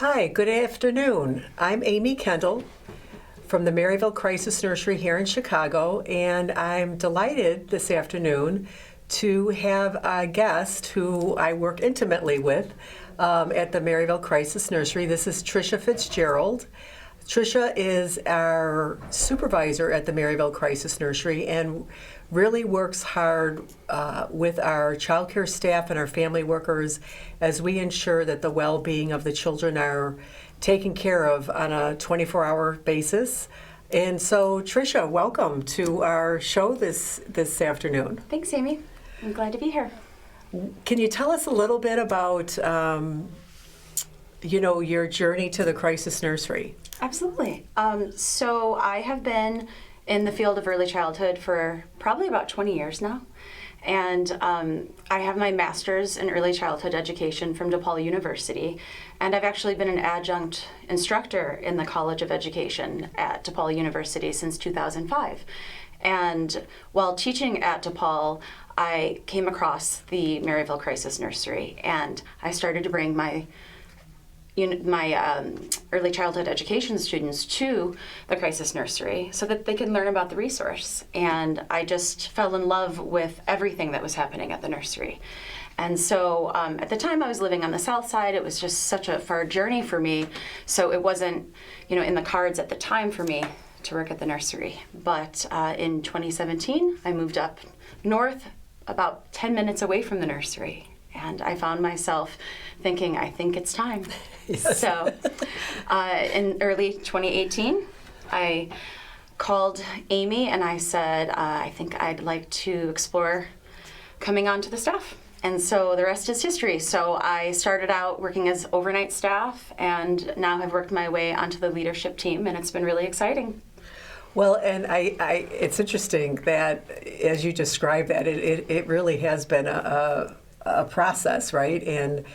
Hi, good afternoon. I'm Amy Kendall from the Maryville Crisis Nursery here in Chicago, and I'm delighted this afternoon to have a guest who I work intimately with at the Maryville Crisis Nursery. This is Tricia Fitzgerald. Tricia is our supervisor at the Maryville Crisis Nursery and really works hard with our child care staff and our family workers as we ensure that the well-being of the children are taken care of on a 24-hour basis. And so, Tricia, welcome to our show this afternoon. Thanks, Amy. I'm glad to be here. Can you tell us a little bit about, your journey to the Crisis Nursery? Absolutely. So I have been in the field of early childhood for probably about 20 years now. And I have my master's in early childhood education from DePaul University. And I've actually been an adjunct instructor in the College of Education at DePaul University since 2005. And while teaching at DePaul, I came across the Maryville Crisis Nursery, and I started to bring my early childhood education students to the Crisis Nursery so that they can learn about the resource. And I just fell in love with everything that was happening at the nursery. And so at the time I was living on the south side. It was just such a far journey for me. So it wasn't, in the cards at the time for me to work at the nursery. But in 2017, I moved up north about 10 minutes away from the nursery. And I found myself thinking, I think it's time. Yes. So in early 2018, I called Amy and I said, I think I'd like to explore coming onto the staff. And so the rest is history. So I started out working as overnight staff and now have worked my way onto the leadership team, and it's been really exciting. Well, and it's interesting that as you describe that, it really has been a process, right? And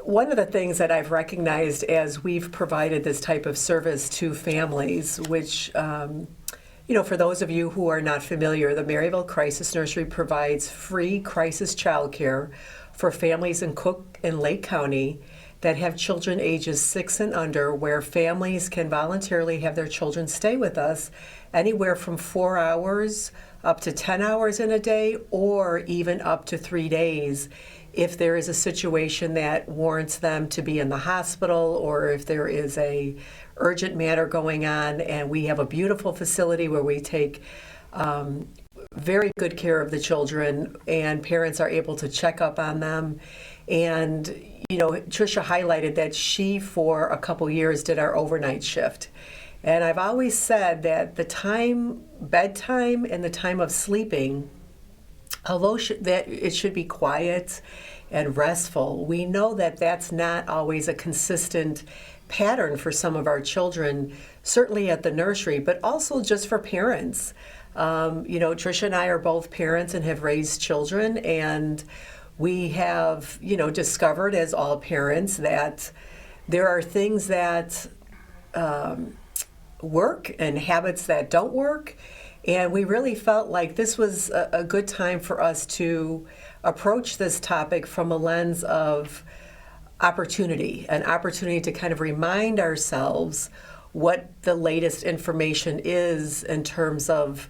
one of the things that I've recognized as we've provided this type of service to families, which, for those of you who are not familiar, the Maryville Crisis Nursery provides free crisis childcare for families in Cook and Lake County that have children ages 6 and under, where families can voluntarily have their children stay with us anywhere from 4 hours up to 10 hours in a day, or even up to 3 days if there is a situation that warrants them to be in the hospital, or if there is a urgent matter going on. And we have a beautiful facility where we take very good care of the children, and parents are able to check up on them. And Tricia highlighted that she, for a couple years, did our overnight shift. And I've always said that the bedtime and the time of sleeping, although that it should be quiet and restful, we know that that's not always a consistent pattern for some of our children, certainly at the nursery, but also just for parents. Tricia and I are both parents and have raised children, and we have, discovered, as all parents, that there are things that work and habits that don't work. And we really felt like this was a good time for us to approach this topic from a lens of opportunity, an opportunity to kind of remind ourselves what the latest information is in terms of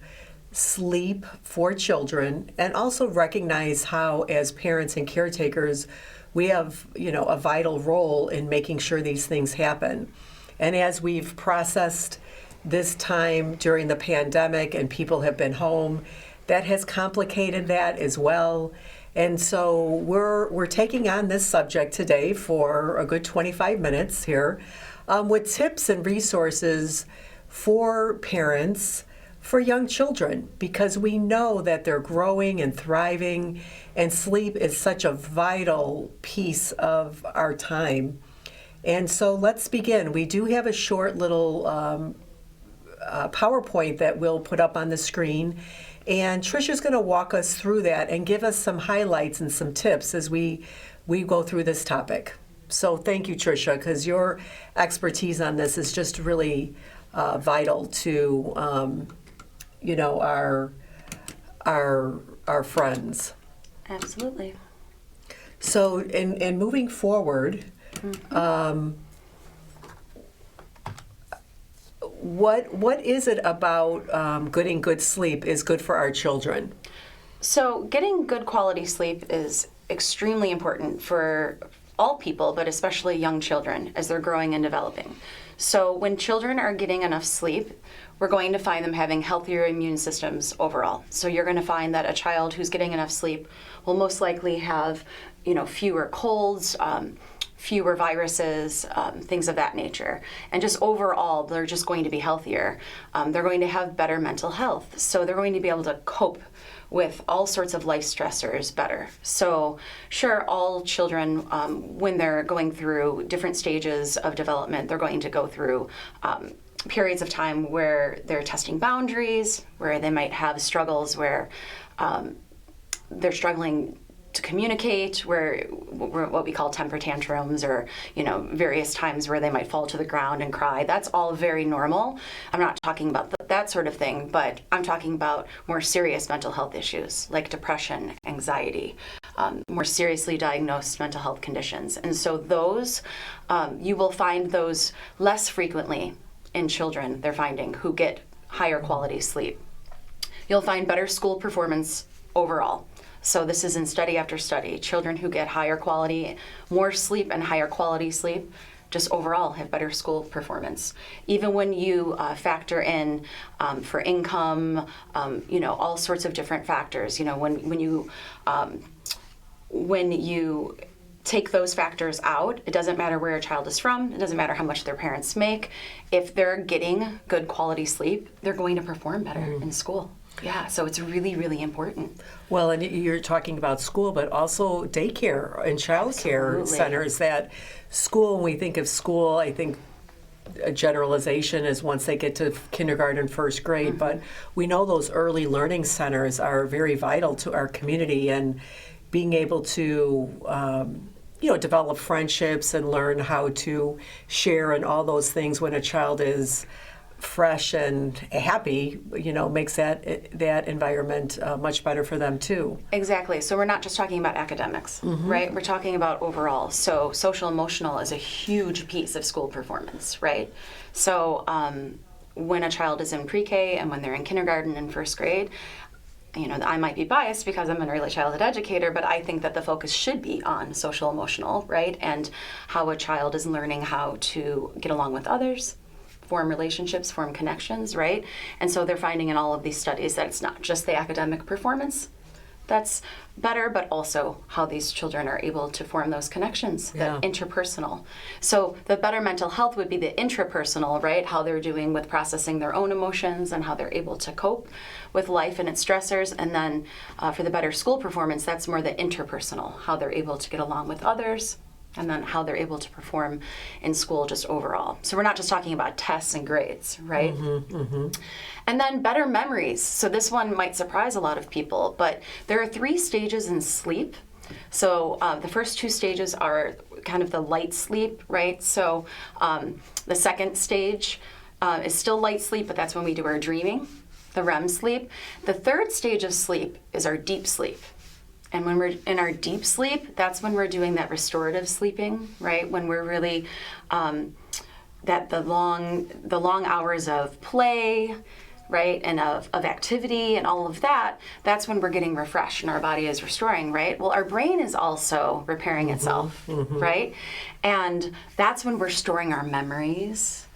sleep for children, and also recognize how, as parents and caretakers, we have, a vital role in making sure these things happen. And as we've processed this time during the pandemic and people have been home, that has complicated that as well. And so we're taking on this subject today for a good 25 minutes here with tips and resources for parents for young children, because we know that they're growing and thriving, and sleep is such a vital piece of our time. And so let's begin. We do have a short little PowerPoint that we'll put up on the screen, and Tricia's going to walk us through that and give us some highlights and some tips as we go through this topic. So thank you, Tricia, because your expertise on this is just really vital to our friends. Absolutely. So in moving forward, What is it about getting good sleep is good for our children? So getting good quality sleep is extremely important for all people, but especially young children as they're growing and developing. So when children are getting enough sleep, we're going to find them having healthier immune systems overall. So you're going to find that a child who's getting enough sleep will most likely have, fewer colds, fewer viruses, things of that nature. And just overall, they're just going to be healthier. They're going to have better mental health. So they're going to be able to cope with all sorts of life stressors better. So sure, all children, when they're going through different stages of development, they're going to go through periods of time where they're testing boundaries, where they might have struggles where they're struggling to communicate, where what we call temper tantrums, or various times where they might fall to the ground and cry. That's all very normal. I'm not talking about that sort of thing, but I'm talking about more serious mental health issues like depression, anxiety, more seriously diagnosed mental health conditions. And so those, you will find those less frequently in children, they're finding, who get higher quality sleep. You'll find better school performance overall. So this is in study after study. Children who get higher quality, more sleep and higher quality sleep, just overall have better school performance. Even when you factor in for income, all sorts of different factors. When you take those factors out, it doesn't matter where a child is from, it doesn't matter how much their parents make. If they're getting good quality sleep, they're going to perform better in school. Yeah, so it's really, really important. Well, and you're talking about school, but also daycare and childcare centers. That school, when we think of school, I think a generalization is once they get to kindergarten, first grade, but we know those early learning centers are very vital to our community, and being able to develop friendships and learn how to share and all those things when a child is fresh and happy, makes that environment much better for them too. Exactly. So we're not just talking about academics, right? We're talking about overall. So social emotional is a huge piece of school performance, right? So when a child is in pre-K and when they're in kindergarten and first grade, I might be biased because I'm an early childhood educator, but I think that the focus should be on social emotional, right? And how a child is learning how to get along with others, form relationships, form connections, right? And so they're finding in all of these studies that it's not just the academic performance that's better, but also how these children are able to form those connections, the interpersonal. So the better mental health would be the intrapersonal, right? How they're doing with processing their own emotions and how they're able to cope with life and its stressors. And then for the better school performance, that's more the interpersonal, how they're able to get along with others, and then how they're able to perform in school just overall. So we're not just talking about tests and grades, right? And then better memories. So this one might surprise a lot of people, but there are 3 stages in sleep. So the first 2 stages are kind of the light sleep, right? So the second stage is still light sleep, but that's when we do our dreaming, the REM sleep. The third stage of sleep is our deep sleep. And when we're in our deep sleep, that's when we're doing that restorative sleeping, right? When we're really, the long hours of play, right, and of activity and all of that, that's when we're getting refreshed and our body is restoring, right? Well, our brain is also repairing itself, right? And that's when we're storing our memories.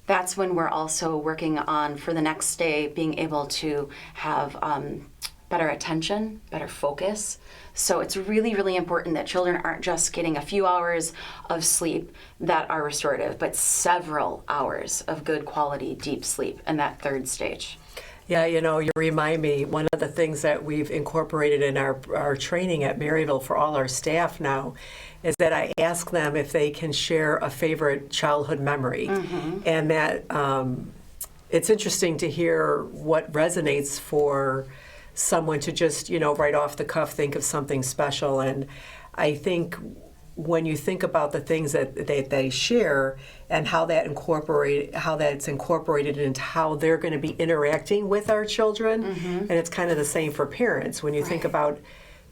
That's when we're also working on, for the next day, being able to have better attention, better focus. So it's really, really important that children aren't just getting a few hours of sleep that are restorative, but several hours of good quality deep sleep in that third stage. Yeah, you remind me, one of the things that we've incorporated in our training at Maryville for all our staff now is that I ask them if they can share a favorite childhood memory. And that it's interesting to hear what resonates for someone to just, right off the cuff think of something special. And I think when you think about the things that they share and how that's incorporated into how they're going to be interacting with our children, and it's kind of the same for parents. When you think about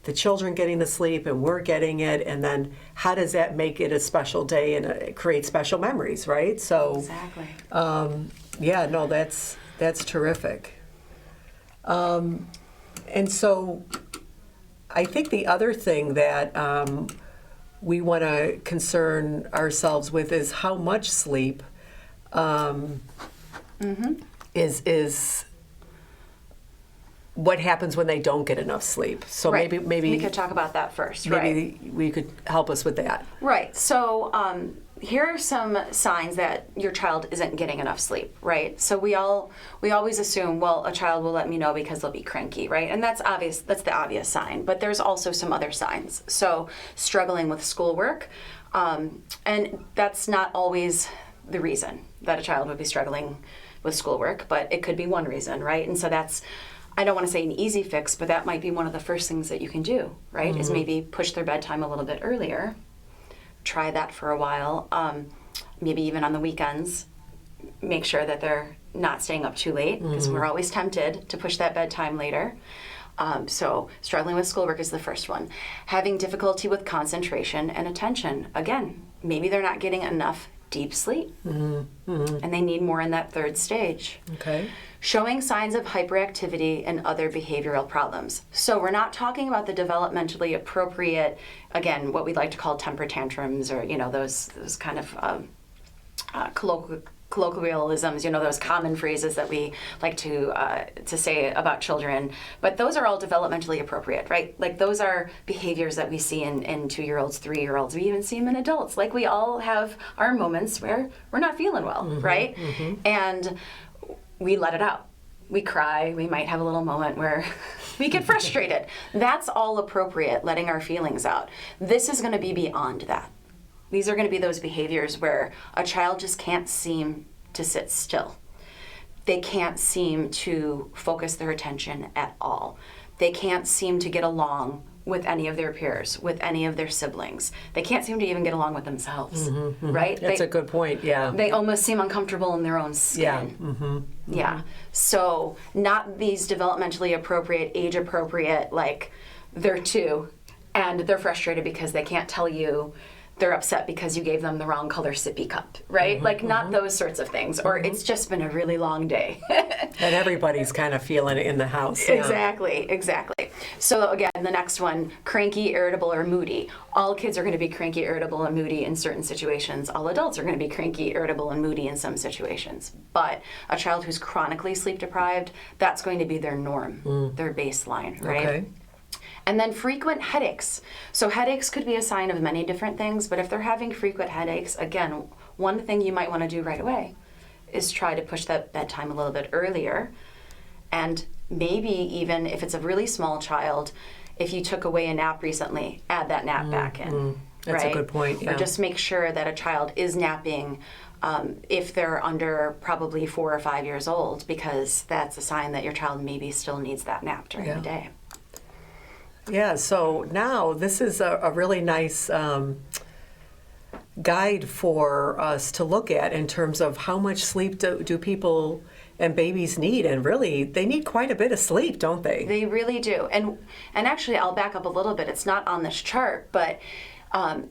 the children getting the sleep and we're getting it, and then how does that make it a special day and create special memories, right? So Exactly. yeah, no, that's terrific. And so I think the other thing that we want to concern ourselves with is how much sleep is what happens when they don't get enough sleep. So Right. maybe we could talk about that first. Right. maybe we could help us with that. Right. So here are some signs that your child isn't getting enough sleep, right? So we always assume, well, a child will let me know because they'll be cranky, right? And that's obvious. That's the obvious sign. But there's also some other signs. So struggling with schoolwork, and that's not always the reason that a child would be struggling with schoolwork, but it could be one reason, right? And so that's, I don't want to say an easy fix, but that might be one of the first things that you can do, right? Is maybe push their bedtime a little bit earlier. Try that for a while. Maybe even on the weekends, make sure that they're not staying up too late, because we're always tempted to push that bedtime later. So struggling with schoolwork is the first one. Having difficulty with concentration and attention. Again, maybe they're not getting enough deep sleep, and they need more in that third stage. Okay. Showing signs of hyperactivity and other behavioral problems. So we're not talking about the developmentally appropriate, again, what we like to call temper tantrums, or those kind of colloquialisms, those common phrases that we like to say about children. But those are all developmentally appropriate, right? Like those are behaviors that we see in 2-year-olds, 3-year-olds. We even see them in adults. Like we all have our moments where we're not feeling well, right? And we let it out. We cry. We might have a little moment where we get frustrated. That's all appropriate, letting our feelings out. This is going to be beyond that. These are going to be those behaviors where a child just can't seem to sit still. They can't seem to focus their attention at all. They can't seem to get along with any of their peers, with any of their siblings. They can't seem to even get along with themselves, right? That's a good point, yeah. They almost seem uncomfortable in their own skin. Yeah. So not these developmentally appropriate, age appropriate, like they're 2 and they're frustrated because they can't tell you they're upset because you gave them the wrong color sippy cup, right? Like not those sorts of things, or it's just been a really long day. And everybody's kind of feeling it in the house. Yeah. Exactly. So again, the next one, cranky, irritable, or moody. All kids are going to be cranky, irritable, and moody in certain situations. All adults are going to be cranky, irritable, and moody in some situations. But a child who's chronically sleep deprived, that's going to be their norm, their baseline, right? Okay. And then frequent headaches. So headaches could be a sign of many different things, but if they're having frequent headaches, again, one thing you might want to do right away is try to push that bedtime a little bit earlier. And maybe even if it's a really small child, if you took away a nap recently, add that nap back in. That's right? a good point, yeah. Or just make sure that a child is napping if they're under probably 4 or 5 years old, because that's a sign that your child maybe still needs that nap during the day. Yeah, so now this is a really nice guide for us to look at in terms of how much sleep do people and babies need. And really, they need quite a bit of sleep, don't they? They really do. And actually, I'll back up a little bit. It's not on this chart, but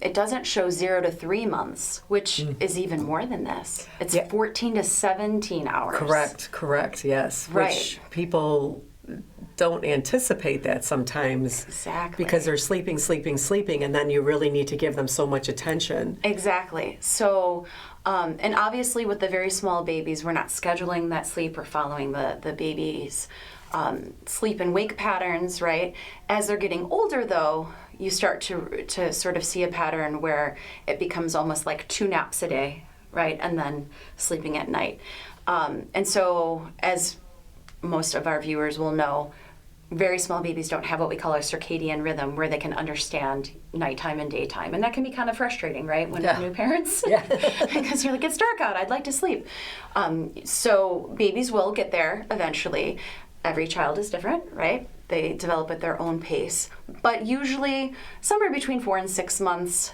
it doesn't show 0 to 3 months, which is even more than this. It's 14 to 17 hours. Correct, yes. Right. Which people don't anticipate that sometimes. Exactly. Because they're sleeping, and then you really need to give them so much attention. Exactly. So, and obviously with the very small babies, we're not scheduling that sleep or following the baby's sleep and wake patterns, right? As they're getting older, though, you start to sort of see a pattern where it becomes almost like 2 naps a day, right? And then sleeping at night. And so, as most of our viewers will know, very small babies don't have what we call a circadian rhythm, where they can understand nighttime and daytime. And that can be kind of frustrating, right, when we're new parents? Yeah. Because you're like, it's dark out, I'd like to sleep. So babies will get there eventually. Every child is different, right? They develop at their own pace. But usually somewhere between 4 and 6 months,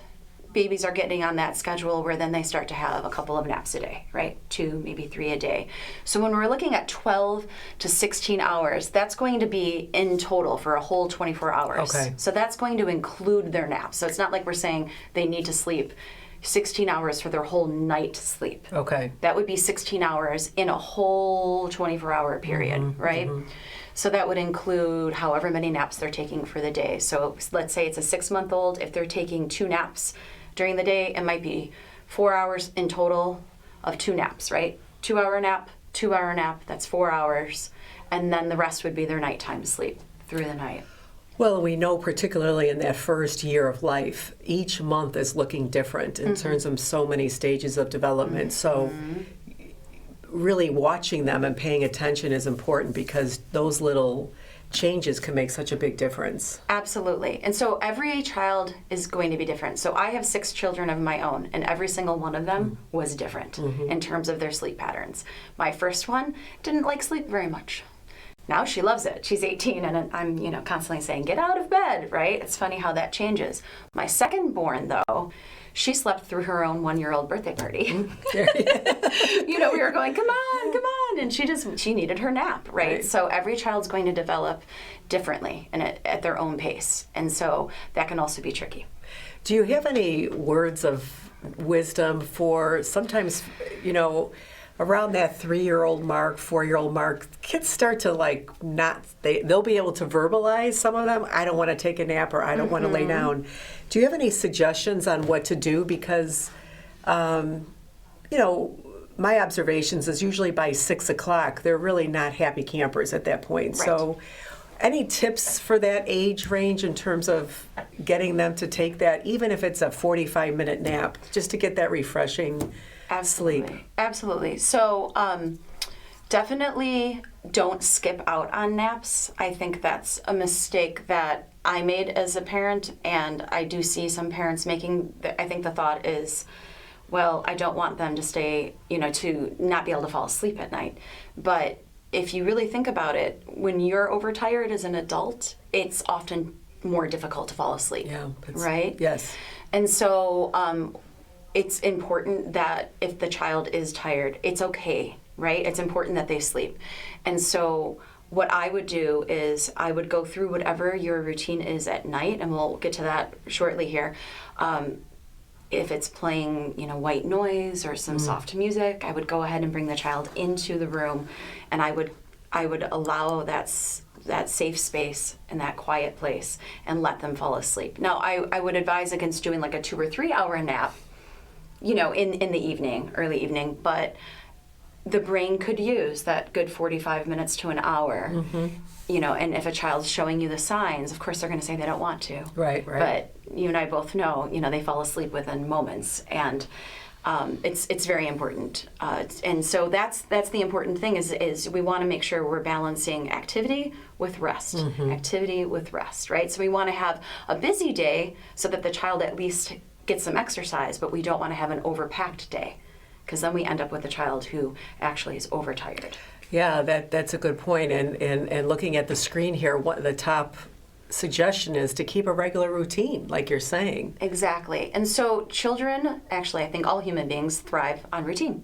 babies are getting on that schedule where then they start to have a couple of naps a day, right? 2, maybe 3 a day. So when we're looking at 12 to 16 hours, that's going to be in total for a whole 24 hours. Okay. So that's going to include their naps. So it's not like we're saying they need to sleep 16 hours for their whole night sleep. Okay. That would be 16 hours in a whole 24-hour period, right? So that would include however many naps they're taking for the day. So let's say it's a 6-month-old. If they're taking 2 naps during the day, it might be 4 hours in total of 2 naps, right? 2-hour nap, 2-hour nap, that's 4 hours. And then the rest would be their nighttime sleep through the night. Well, we know particularly in that first year of life, each month is looking different in terms of so many stages of development. So really watching them and paying attention is important because those little changes can make such a big difference. Absolutely. And so every child is going to be different. So I have 6 children of my own, and every single one of them was different in terms of their sleep patterns. My first one didn't like sleep very much. Now she loves it. She's 18, and I'm, constantly saying, get out of bed, right? It's funny how that changes. My second born, though, she slept through her own 1-year-old birthday party. We were going, come on, and she needed her nap, right? So every child's going to develop differently and at their own pace, and so that can also be tricky. Do you have any words of wisdom for sometimes, around that 3-year-old mark, 4-year-old mark, kids start to they'll be able to verbalize some of them. I don't want to take a nap or I don't want to lay down. Do you have any suggestions on what to do? Because, my observations is usually by 6 o'clock, they're really not happy campers at that point. Right. So any tips for that age range in terms of getting them to take that, even if it's a 45-minute nap, just to get that refreshing sleep? Absolutely. So definitely don't skip out on naps. I think that's a mistake that I made as a parent, and I do see some parents making. I think the thought is, well, I don't want them to stay, to not be able to fall asleep at night. But if you really think about it, when you're overtired as an adult, it's often more difficult to fall asleep. Yeah. Right? Yes. And so it's important that if the child is tired, it's okay, right? It's important that they sleep. And so what I would do is I would go through whatever your routine is at night, and we'll get to that shortly here. If it's playing, white noise or some soft music, I would go ahead and bring the child into the room, and I would allow that safe space and that quiet place and let them fall asleep. Now, I would advise against doing like a 2 or 3 hour nap, in the evening, early evening, but the brain could use that good 45 minutes to an hour, and if a child's showing you the signs, of course they're going to say they don't want to. Right. But you and I both know, they fall asleep within moments, and it's very important. And so that's the important thing is we want to make sure we're balancing activity with rest, activity with rest, right? So we want to have a busy day so that the child at least gets some exercise, but we don't want to have an overpacked day, because then we end up with a child who actually is overtired. Yeah, that's a good point. And looking at the screen here, the top suggestion is to keep a regular routine, like you're saying. Exactly. And so children, actually, I think all human beings thrive on routine,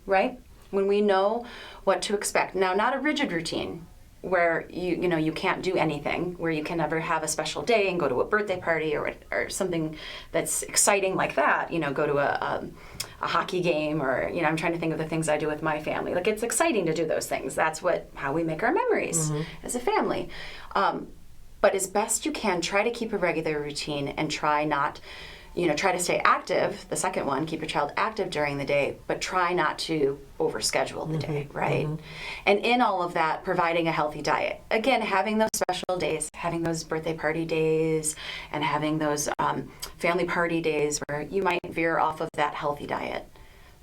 right? When we know what to expect. Now, not a rigid routine where you can't do anything, where you can never have a special day and go to a birthday party or something that's exciting like that, go to a hockey game, or I'm trying to think of the things I do with my family. Like, it's exciting to do those things. That's how we make our memories as a family. But as best you can, try to keep a regular routine and try to stay active. The second one, keep your child active during the day, but try not to overschedule the day, right? And in all of that, providing a healthy diet. Again, having those special days, having those birthday party days, and having those family party days where you might veer off of that healthy diet.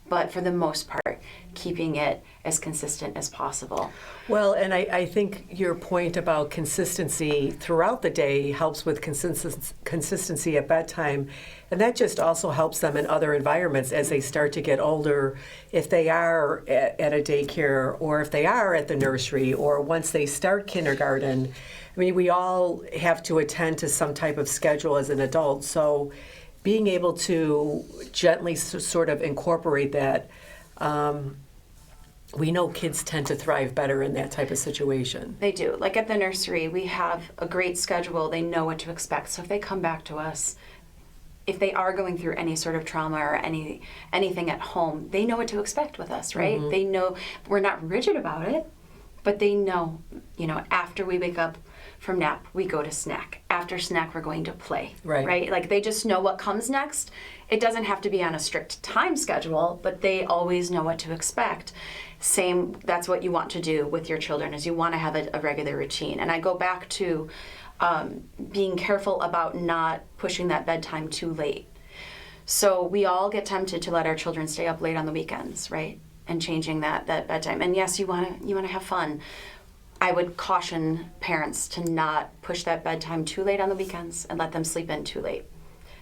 But for the most part, keeping it as consistent as possible. Well, and I think your point about consistency throughout the day helps with consistency at bedtime. And that just also helps them in other environments as they start to get older, if they are at a daycare or if they are at the nursery or once they start kindergarten. I mean, we all have to attend to some type of schedule as an adult. So being able to gently sort of incorporate that, we know kids tend to thrive better in that type of situation. They do. Like at the nursery, we have a great schedule. They know what to expect. So if they come back to us, if they are going through any sort of trauma or anything at home, they know what to expect with us, right? They know we're not rigid about it, but they know, after we wake up from nap, we go to snack. After snack, we're going to play, right? Like they just know what comes next. It doesn't have to be on a strict time schedule, but they always know what to expect. Same, that's what you want to do with your children, is you want to have a regular routine. And I go back to being careful about not pushing that bedtime too late. So we all get tempted to let our children stay up late on the weekends, right? And changing that bedtime. And yes, you want to have fun. I would caution parents to not push that bedtime too late on the weekends and let them sleep in too late,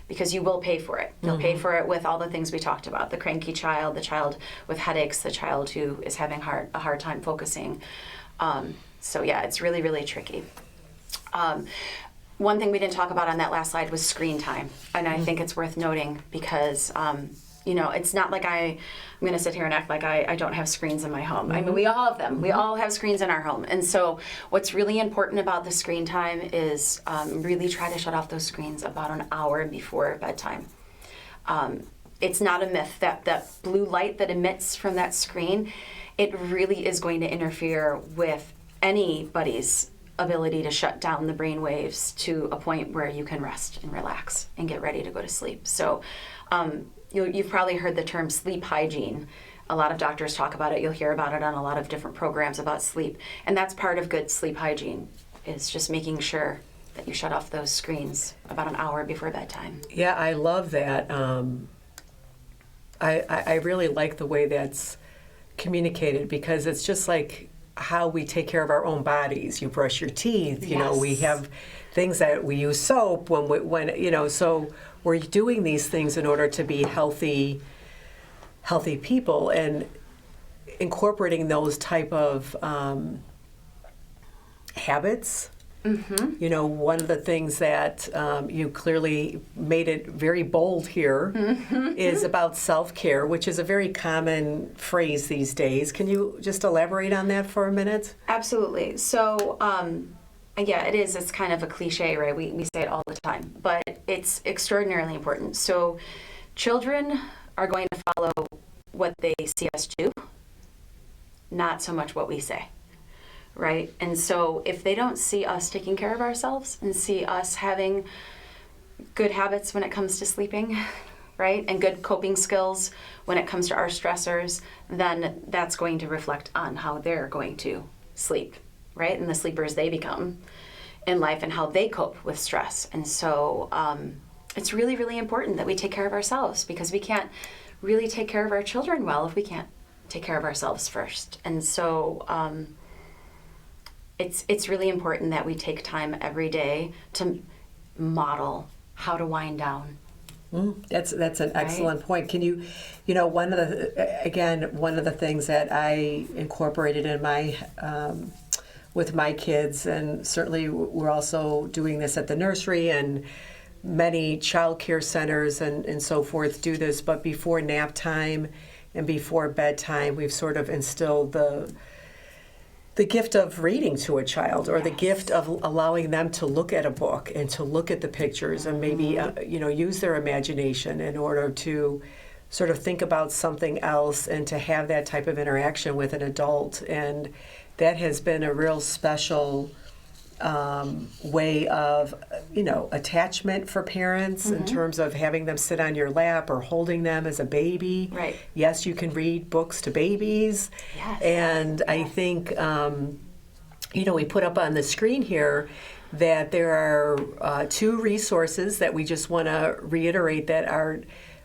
because you will pay for it. You'll pay for it with all the things we talked about: the cranky child, the child with headaches, the child who is having a hard time focusing. So yeah, it's really, really tricky. One thing we didn't talk about on that last slide was screen time. And I think it's worth noting because, it's not like I'm going to sit here and act like I don't have screens in my home. I mean, we all have them. We all have screens in our home. And so what's really important about the screen time is really try to shut off those screens about an hour before bedtime. It's not a myth that blue light that emits from that screen, it really is going to interfere with anybody's ability to shut down the brain waves to a point where you can rest and relax and get ready to go to sleep. So you've probably heard the term sleep hygiene. A lot of doctors talk about it. You'll hear about it on a lot of different programs about sleep. And that's part of good sleep hygiene, is just making sure that you shut off those screens about an hour before bedtime. Yeah, I love that. I really like the way that's communicated, because it's just like how we take care of our own bodies. You brush your teeth, we have things that we use soap so we're doing these things in order to be healthy people, and incorporating those type of habits. One of the things that you clearly made it very bold here is about self-care, which is a very common phrase these days. Can you just elaborate on that for a minute? Absolutely. So, yeah, it is. It's kind of a cliche, right? We say it all the time, but it's extraordinarily important. So children are going to follow what they see us do, not so much what we say. Right? And so if they don't see us taking care of ourselves and see us having good habits when it comes to sleeping, right, and good coping skills when it comes to our stressors, then that's going to reflect on how they're going to sleep, right, and the sleepers they become in life and how they cope with stress. And so it's really, really important that we take care of ourselves, because we can't really take care of our children well if we can't take care of ourselves first. And so it's really important that we take time every day to model how to wind down. That's an excellent point. Can you, one of the things that I incorporated in my with my kids, and certainly we're also doing this at the nursery, and many child care centers and so forth do this, but before nap time and before bedtime, we've sort of instilled the gift of reading to a child, or the gift of allowing them to look at a book and to look at the pictures and maybe use their imagination in order to sort of think about something else and to have that type of interaction with an adult. And that has been a real special way of attachment for parents, in terms of having them sit on your lap or holding them as a baby. Right. Yes, you can read books to babies. Yes. And I think we put up on the screen here that there are 2 resources that we just want to reiterate that are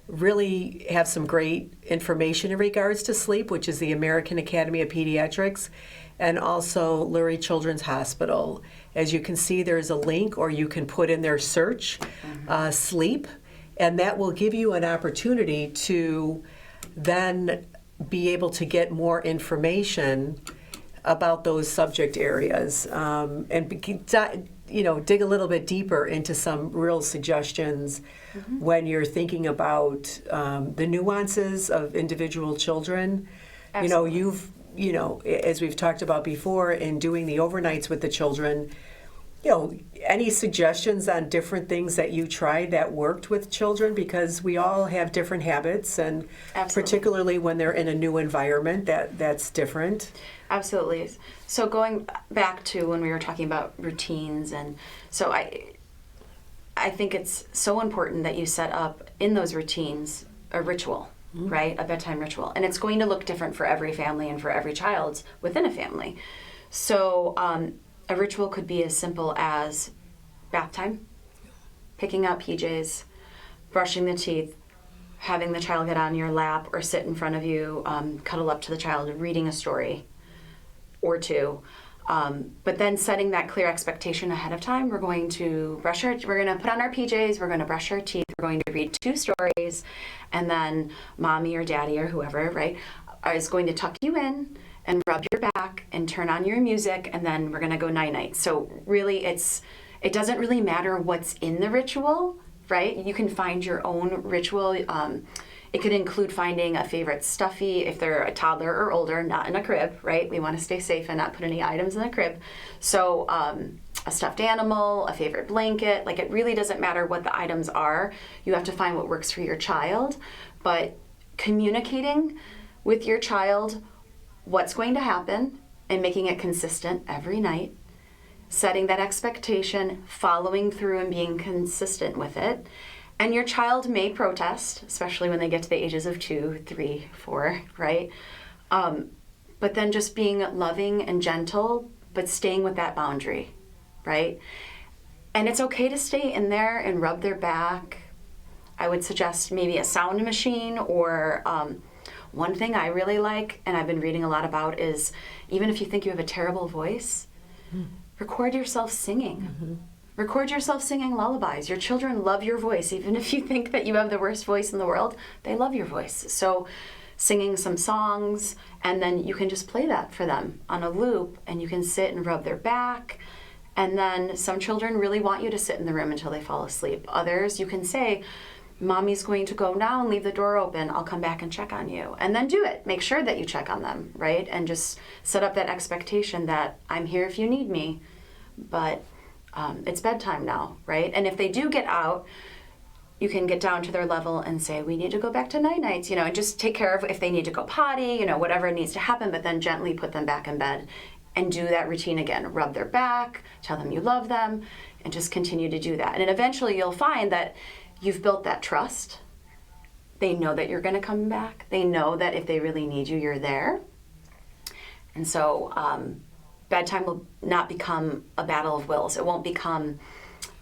really have some great information in regards to sleep, which is the American Academy of Pediatrics and also Lurie Children's Hospital. As you can see, there's a link, or you can put in their search, sleep, and that will give you an opportunity to then be able to get more information about those subject areas. And dig a little bit deeper into some real suggestions when you're thinking about the nuances of individual children. Absolutely. As we've talked about before, in doing the overnights with the children, any suggestions on different things that you tried that worked with children? Because we all have different habits, and Absolutely. particularly when they're in a new environment, that's different. Absolutely. So going back to when we were talking about routines, and so I think it's so important that you set up in those routines a ritual, right? A bedtime ritual. And it's going to look different for every family and for every child within a family. So a ritual could be as simple as bath time, picking out PJs, brushing the teeth, having the child get on your lap or sit in front of you, cuddle up to the child, reading a story or two. But then setting that clear expectation ahead of time. We're going to we're going to put on our PJs, we're going to brush our teeth, we're going to read 2 stories, and then mommy or daddy or whoever, right, is going to tuck you in and rub your back and turn on your music, and then we're going to go night-night. So really it doesn't really matter what's in the ritual, right? You can find your own ritual. It could include finding a favorite stuffy if they're a toddler or older, not in a crib, right? We want to stay safe and not put any items in the crib. So a stuffed animal, a favorite blanket, like it really doesn't matter what the items are. You have to find what works for your child. But communicating with your child what's going to happen and making it consistent every night, setting that expectation, following through and being consistent with it. And your child may protest, especially when they get to the ages of 2, 3, 4, right? But then just being loving and gentle, but staying with that boundary, right? And it's okay to stay in there and rub their back. I would suggest maybe a sound machine, or one thing I really like, and I've been reading a lot about, is even if you think you have a terrible voice, record yourself singing. Record yourself singing lullabies. Your children love your voice. Even if you think that you have the worst voice in the world, they love your voice. So singing some songs, and then you can just play that for them on a loop, and you can sit and rub their back. And then some children really want you to sit in the room until they fall asleep. Others, you can say, Mommy's going to go now and leave the door open. I'll come back and check on you. And then do it. Make sure that you check on them, right? And just set up that expectation that I'm here if you need me, but it's bedtime now, right? And if they do get out, you can get down to their level and say, we need to go back to night-nights, and just take care of if they need to go potty, whatever needs to happen, but then gently put them back in bed and do that routine again. Rub their back, tell them you love them, and just continue to do that. And then eventually you'll find that you've built that trust. They know that you're going to come back. They know that if they really need you, you're there. And so bedtime will not become a battle of wills. It won't become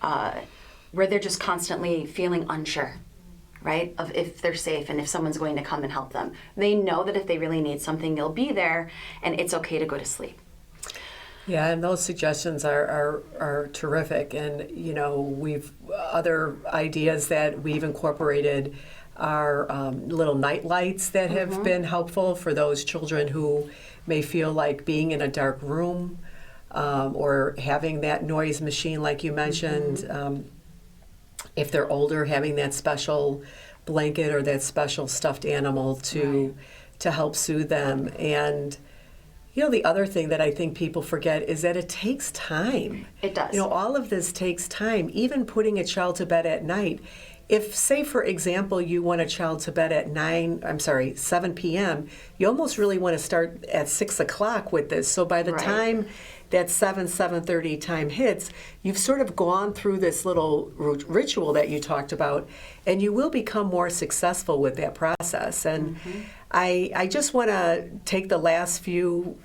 where they're just constantly feeling unsure, right, of if they're safe and if someone's going to come and help them. They know that if they really need something, you'll be there, and it's okay to go to sleep. Yeah, and those suggestions are terrific. And, we've other ideas that we've incorporated are little night lights that have been helpful for those children who may feel like being in a dark room, or having that noise machine like you mentioned. If they're older, having that special blanket or that special stuffed animal to help soothe them. And the other thing that I think people forget is that it takes time. It does. All of this takes time. Even putting a child to bed at night. If, say, for example, you want a child to bed at 7 p.m., you almost really want to start at 6 o'clock with this. So by the time that 7:30 time hits, you've sort of gone through this little ritual that you talked about, and you will become more successful with that process. And I just want to take the last few,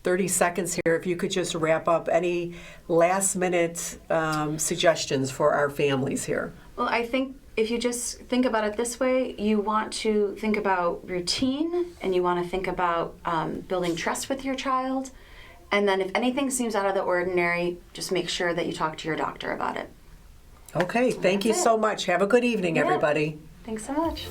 30 seconds here, if you could just wrap up any last-minute suggestions for our families here. Well, I think if you just think about it this way, you want to think about routine, and you want to think about building trust with your child. And then if anything seems out of the ordinary, just make sure that you talk to your doctor about it. Okay, thank you so much. Have a good evening, everybody. Thanks so much.